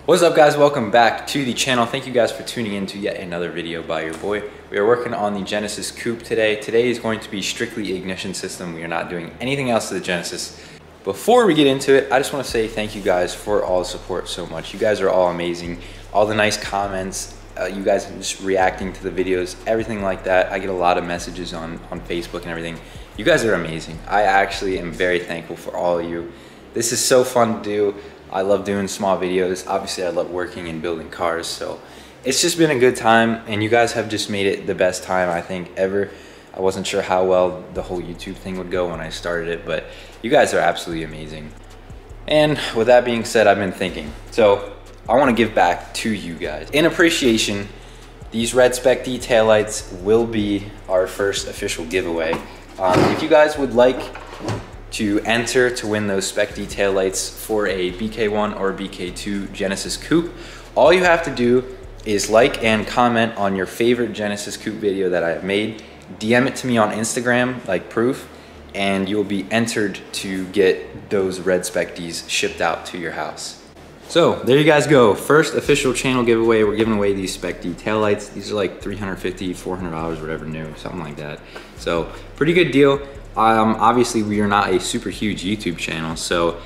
What's up guys, welcome back to the channel. Thank you guys for tuning in to yet another video by your boy. We are working on the Genesis Coupe today. Today is going to be strictly ignition system. We are not doing anything else to the Genesis. Before we get into it, I just want to say thank you guys for all the support so much. You guys are all amazing. All the nice comments, you guys just reacting to the videos, everything like that. I get a lot of messages on Facebook and everything. You guys are amazing. I actually am very thankful for all of you. This is so fun to do. I love doing small videos. Obviously, I love working and building cars, so it's just been a good time, and you guys have just made it the best time I think ever. I wasn't sure how well the whole YouTube thing would go when I started it, but you guys are absolutely amazing. And with that being said, I've been thinking, so I want to give back to you guys. In appreciation, these Red Spec D taillights will be our first official giveaway. If you guys would like to enter to win those Spec D taillights for a BK1 or BK2 Genesis Coupe, all you have to do is like and comment on your favorite Genesis Coupe video that I have made, DM it to me on Instagram like proof, and you'll be entered to get those Red Spec Ds shipped out to your house. So there you guys go, first official channel giveaway. We're giving away these Spec D taillights. These are like $350, $400, whatever new, something like that. So pretty good deal. Obviously we are not a super huge YouTube channel, so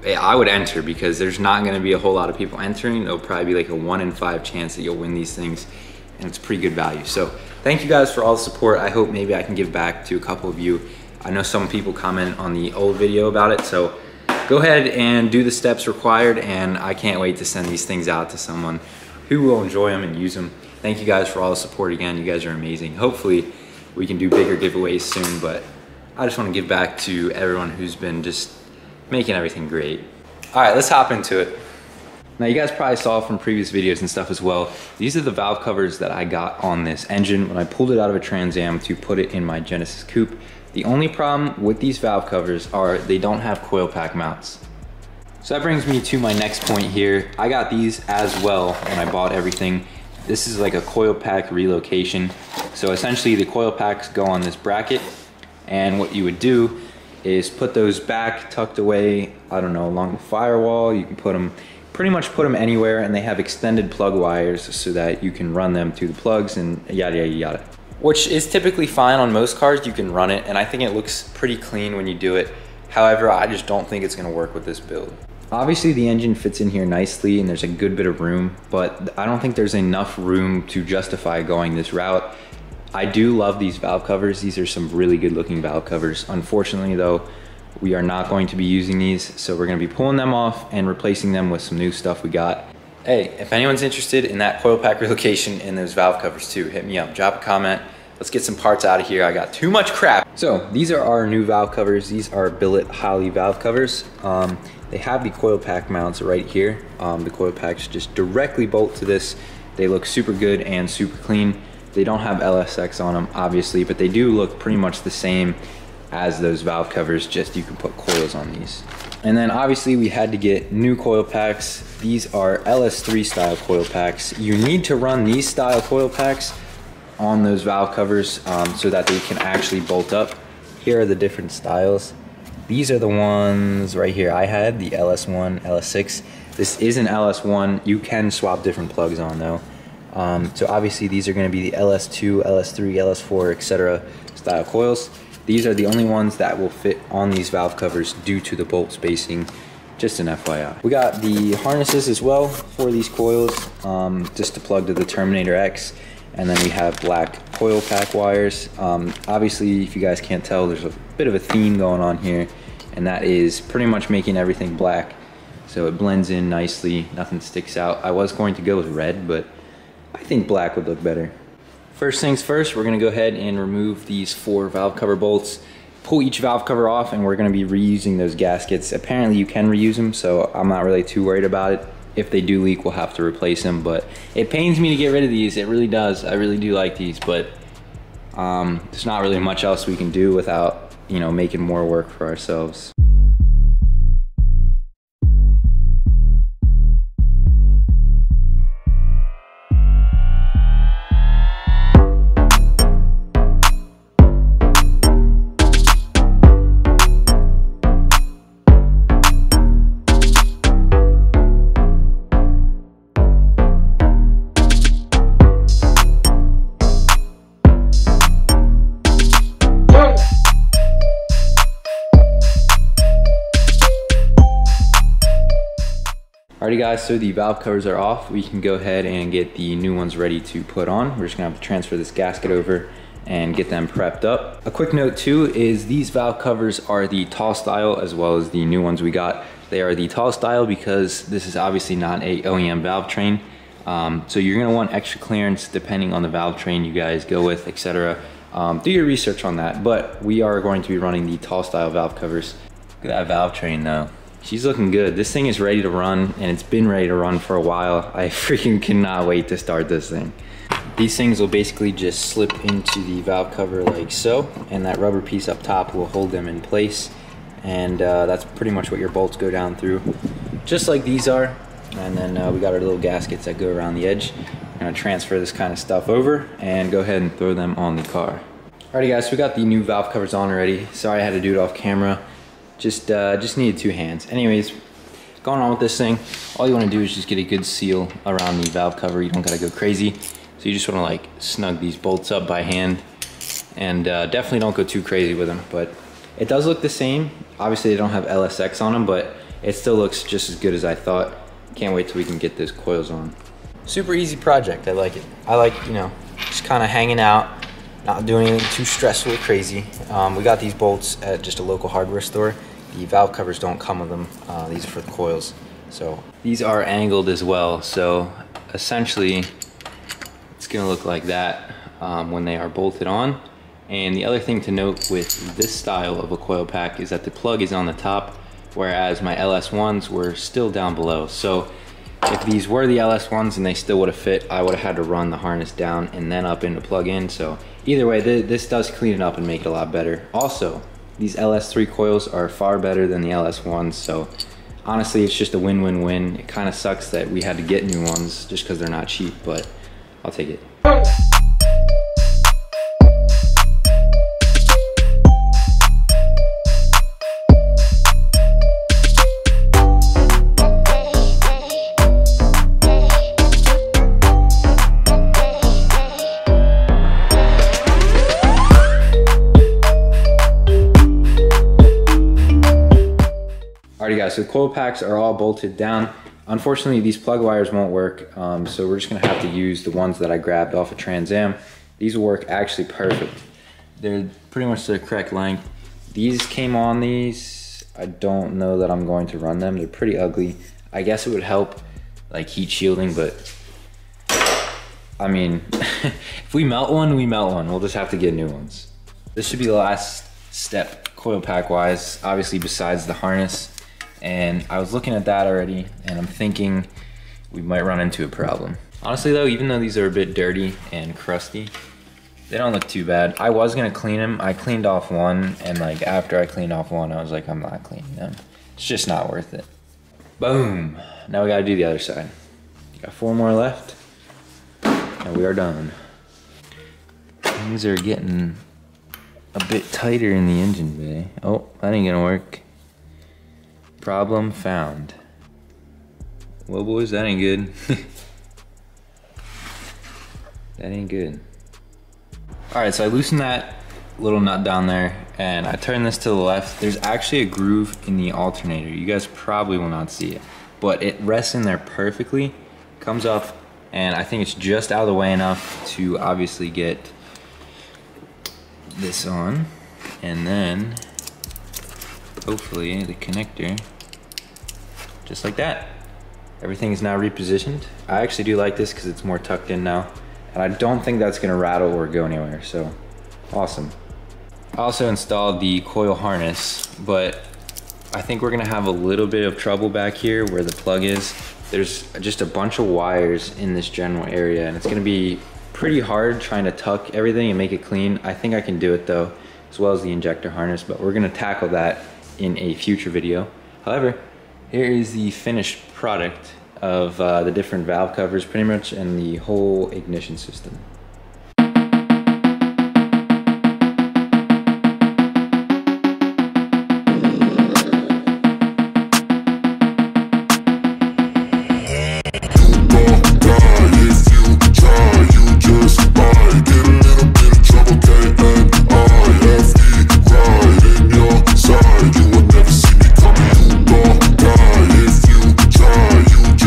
I would enter because there's not gonna be a whole lot of people entering. There'll probably be like a 1 in 5 chance that you'll win these things, and it's pretty good value. So thank you guys for all the support. I hope maybe I can give back to a couple of you. I know some people comment on the old video about it, so go ahead and do the steps required, and I can't wait to send these things out to someone who will enjoy them and use them. Thank you guys for all the support again. You guys are amazing. Hopefully we can do bigger giveaways soon, but I just want to give back to everyone who's been just making everything great. All right, let's hop into it. Now you guys probably saw from previous videos and stuff as well, these are the valve covers that I got on this engine when I pulled it out of a Trans Am to put it in my Genesis Coupe. The only problem with these valve covers are they don't have coil pack mounts. So that brings me to my next point here. I got these as well when I bought everything. This is like a coil pack relocation. So essentially the coil packs go on this bracket, and what you would do is put those back tucked away, I don't know, along the firewall. You can put them, pretty much put them anywhere, and they have extended plug wires so that you can run them to the plugs and yada yada yada. Which is typically fine on most cars. You can run it, and I think it looks pretty clean when you do it. However, I just don't think it's gonna work with this build. Obviously the engine fits in here nicely and there's a good bit of room, but I don't think there's enough room to justify going this route. I do love these valve covers. These are some really good looking valve covers. Unfortunately though, we are not going to be using these, so we're gonna be pulling them off and replacing them with some new stuff we got. Hey, if anyone's interested in that coil pack relocation and those valve covers too, hit me up, drop a comment. Let's get some parts out of here. I got too much crap. So these are our new valve covers. These are Billet Holley valve covers. They have the coil pack mounts right here. The coil packs just directly bolt to this. They look super good and super clean. They don't have LSX on them, obviously, but they do look pretty much the same as those valve covers, just you can put coils on these. And then obviously we had to get new coil packs. These are LS3 style coil packs. You need to run these style coil packs on those valve covers so that they can actually bolt up. Here are the different styles. These are the ones right here. I had the LS1, LS6. This is an LS1. You can swap different plugs on though. So obviously these are going to be the LS2, LS3, LS4, etc. style coils. These are the only ones that will fit on these valve covers due to the bolt spacing, just an FYI. We got the harnesses as well for these coils, just to plug to the Terminator X. And then we have black coil pack wires. Obviously, if you guys can't tell, there's a bit of a theme going on here, and that is pretty much making everything black. So it blends in nicely, nothing sticks out. I was going to go with red, but I think black would look better. First things first, we're gonna go ahead and remove these 4 valve cover bolts, pull each valve cover off, and we're gonna be reusing those gaskets. Apparently you can reuse them, so I'm not really too worried about it. If they do leak, we'll have to replace them, but it pains me to get rid of these. It really does. I really do like these, but there's not really much else we can do without, you know, making more work for ourselves. Alrighty guys, so the valve covers are off. We can go ahead and get the new ones ready to put on. We're just gonna have to transfer this gasket over and get them prepped up. A quick note too is these valve covers are the tall style as well as the new ones we got. They are the tall style because this is obviously not a OEM valve train. So you're gonna want extra clearance depending on the valve train you guys go with, etc. Do your research on that, but we are going to be running the tall style valve covers. Look at that valve train though. She's looking good. This thing is ready to run, and it's been ready to run for a while. I freaking cannot wait to start this thing. These things will basically just slip into the valve cover like so, and that rubber piece up top will hold them in place. And that's pretty much what your bolts go down through, just like these are. And then we got our little gaskets that go around the edge. I'm gonna transfer this kind of stuff over and go ahead and throw them on the car. Alrighty guys, so we got the new valve covers on already. Sorry I had to do it off camera. Just needed 2 hands. Anyways, going on with this thing, all you want to do is just get a good seal around the valve cover. You don't gotta go crazy. So you just want to like snug these bolts up by hand, and definitely don't go too crazy with them. But it does look the same. Obviously they don't have LSX on them, but it still looks just as good as I thought. Can't wait till we can get those coils on. Super easy project. I like it. I like, you know, just kind of hanging out, not doing anything too stressful or crazy. We got these bolts at just a local hardware store. The valve covers don't come with them. These are for the coils. So these are angled as well. So essentially it's gonna look like that when they are bolted on. And the other thing to note with this style of a coil pack is that the plug is on the top, whereas my LS1s were still down below. So if these were the LS1s and they still would have fit, I would have had to run the harness down and then up into plug in. So either way, this does clean it up and make it a lot better. Also, these LS3 coils are far better than the LS1s. So honestly, it's just a win-win-win. It kind of sucks that we had to get new ones just because they're not cheap, but I'll take it. Alrighty guys, so the coil packs are all bolted down. Unfortunately, these plug wires won't work, so we're just gonna have to use the ones that I grabbed off of Trans Am. These will work actually perfect. They're pretty much the correct length. These came on these. I don't know that I'm going to run them. They're pretty ugly. I guess it would help like heat shielding, but I mean, if we melt one, we melt one. We'll just have to get new ones. This should be the last step coil pack wise, obviously besides the harness. And I was looking at that already, and I'm thinking we might run into a problem. Honestly though, even though these are a bit dirty and crusty, they don't look too bad. I was gonna clean them. I cleaned off one, and like after I cleaned off one, I was like, I'm not cleaning them. It's just not worth it. Boom. Now we gotta do the other side. Got 4 more left, and we are done. Things are getting a bit tighter in the engine bay. Oh, that ain't gonna work. Problem found. Well boys, that ain't good. That ain't good. Alright, so I loosened that little nut down there and I turned this to the left. There's actually a groove in the alternator. You guys probably will not see it, but it rests in there perfectly, comes up, and I think it's just out of the way enough to obviously get this on, and then hopefully the connector, just like that. Everything is now repositioned. I actually do like this because it's more tucked in now, and I don't think that's gonna rattle or go anywhere, so awesome. I also installed the coil harness, but I think we're gonna have a little bit of trouble back here where the plug is. There's just a bunch of wires in this general area, and it's gonna be pretty hard trying to tuck everything and make it clean. I think I can do it though, as well as the injector harness, but we're gonna tackle that in a future video. However, here is the finished product of the different valve covers pretty much, and the whole ignition system. You will never see me coming. You gon' die if you try. You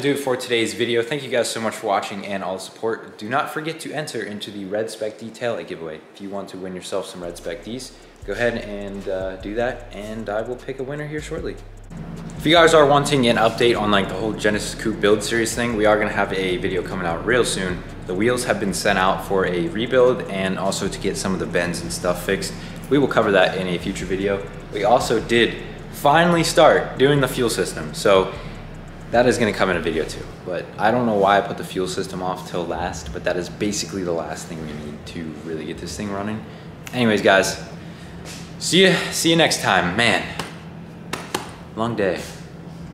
do it for today's video. Thank you guys so much for watching and all the support. Do not forget to enter into the Red Spec Detailer giveaway. If you want to win yourself some Red Spec Ds, go ahead and do that, and I will pick a winner here shortly. If you guys are wanting an update on like the whole Genesis Coupe build series thing, we are gonna have a video coming out real soon. The wheels have been sent out for a rebuild and also to get some of the bends and stuff fixed. We will cover that in a future video. We also did finally start doing the fuel system, so that is gonna come in a video too. But I don't know why I put the fuel system off till last, but that is basically the last thing we need to really get this thing running. Anyways, guys, see you next time. Man, long day.